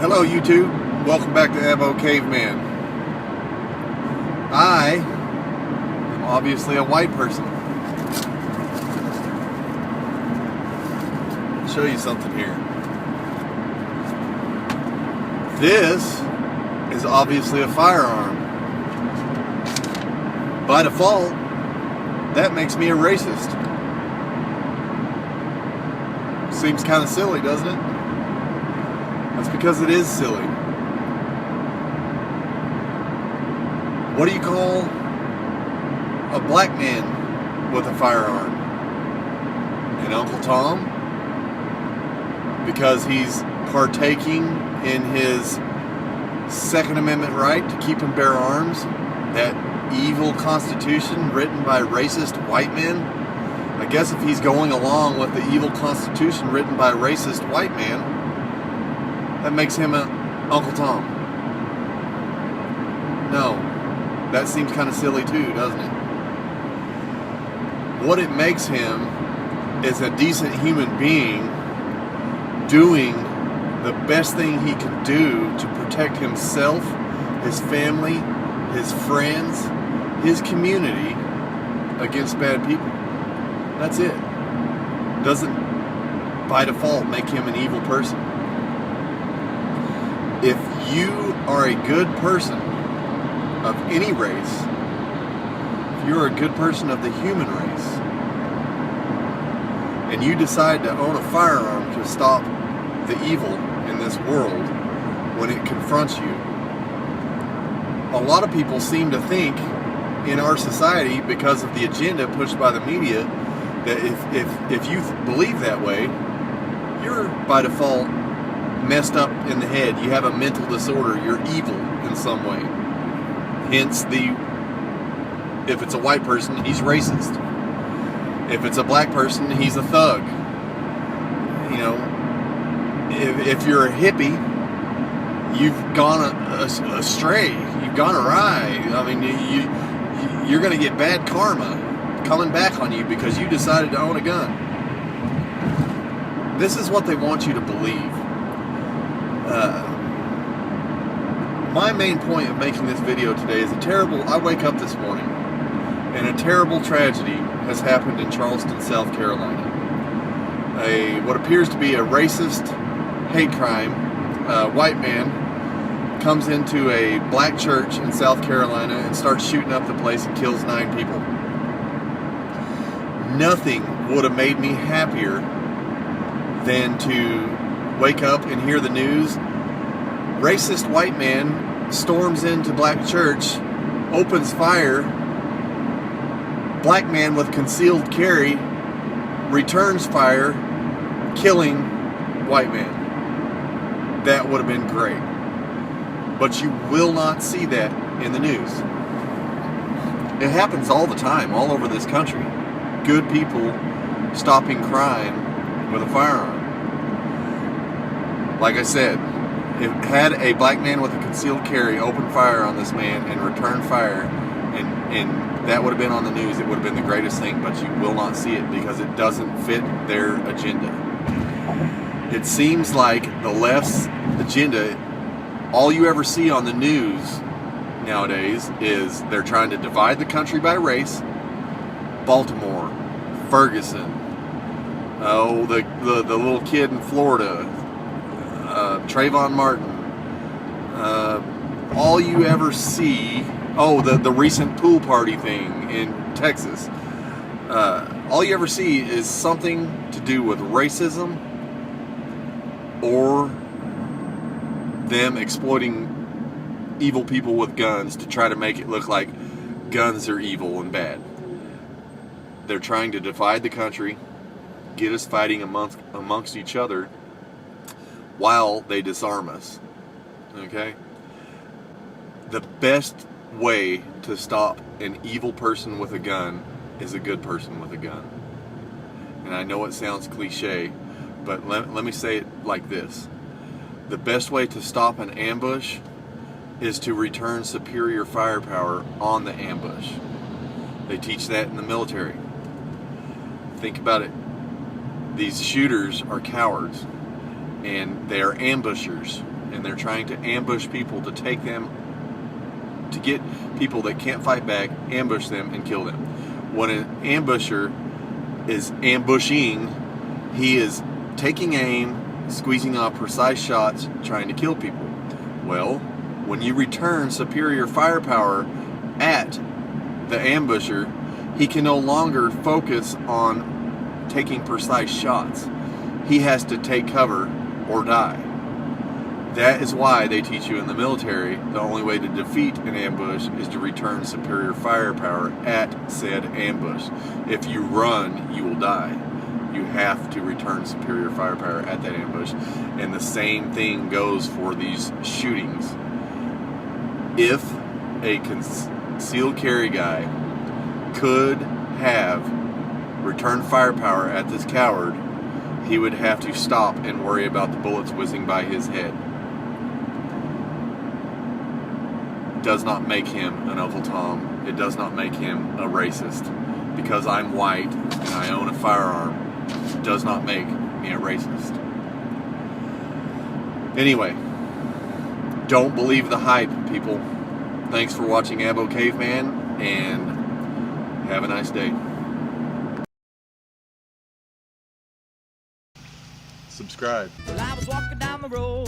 Hello YouTube, welcome back to Avo Caveman. I am obviously a white person. I'll show you something here. This is obviously a firearm. By default, that makes me a racist. Seems kind of silly, doesn't it? That's because it is silly. What do you call a black man with a firearm? An Uncle Tom? Because he's partaking in his Second Amendment right to keep and bear arms? That evil constitution written by racist white men? I guess if he's going along with the evil constitution written by a racist white man, that makes him an Uncle Tom. No, that seems kind of silly too, doesn't it? What it makes him is a decent human being doing the best thing he can do to protect himself, his family, his friends, his community against bad people. That's it. Doesn't by default make him an evil person. If you are a good person of any race, if you're a good person of the human race, and you decide to own a firearm to stop the evil in this world when it confronts you, a lot of people seem to think in our society, because of the agenda pushed by the media, that if you believe that way, you're by default messed up in the head. You have a mental disorder. You're evil in some way. Hence if it's a white person, he's racist. If it's a black person, he's a thug. You know, if you're a hippie, you've gone astray. You've gone awry. I mean, you're going to get bad karma coming back on you because you decided to own a gun. This is what they want you to believe. My main point of making this video today is I wake up this morning and a terrible tragedy has happened in Charleston, South Carolina. What appears to be a racist hate crime. A white man comes into a black church in South Carolina and starts shooting up the place and kills 9 people. Nothing would have made me happier than to wake up and hear the news. Racist white man storms into black church, opens fire. Black man with concealed carry returns fire, killing white man. That would have been great. But you will not see that in the news. It happens all the time, all over this country. Good people stopping crime with a firearm. Like I said, if had a black man with a concealed carry open fire on this man and return fire, and that would have been on the news, it would have been the greatest thing, but you will not see it because it doesn't fit their agenda. It seems like the left's agenda, all you ever see on the news nowadays is they're trying to divide the country by race. Baltimore, Ferguson, the little kid in Florida, Trayvon Martin, all you ever see, the recent pool party thing in Texas, all you ever see is something to do with racism or them exploiting evil people with guns to try to make it look like guns are evil and bad. They're trying to divide the country, get us fighting amongst each other while they disarm us. Okay? The best way to stop an evil person with a gun is a good person with a gun. And I know it sounds cliche, but let me say it like this. The best way to stop an ambush is to return superior firepower on the ambush. They teach that in the military. Think about it. These shooters are cowards, and they are ambushers. and they're trying to ambush people to take them, to get people that can't fight back, ambush them and kill them. When an ambusher is ambushing, he is taking aim, squeezing off precise shots, trying to kill people. Well, when you return superior firepower at the ambusher, he can no longer focus on taking precise shots. He has to take cover or die. That is why they teach you in the military the only way to defeat an ambush is to return superior firepower at said ambush. If you run, you will die. You have to return superior firepower at that ambush. And the same thing goes for these shootings. If a concealed carry guy could have returned firepower at this coward, he would have to stop and worry about the bullets whizzing by his head. Does not make him an Uncle Tom. It does not make him a racist. Because I'm white and I own a firearm does not make me a racist. Anyway, don't believe the hype, people. Thanks for watching Ambo Caveman, and have a nice day. Subscribe. Well, I was walking down the road.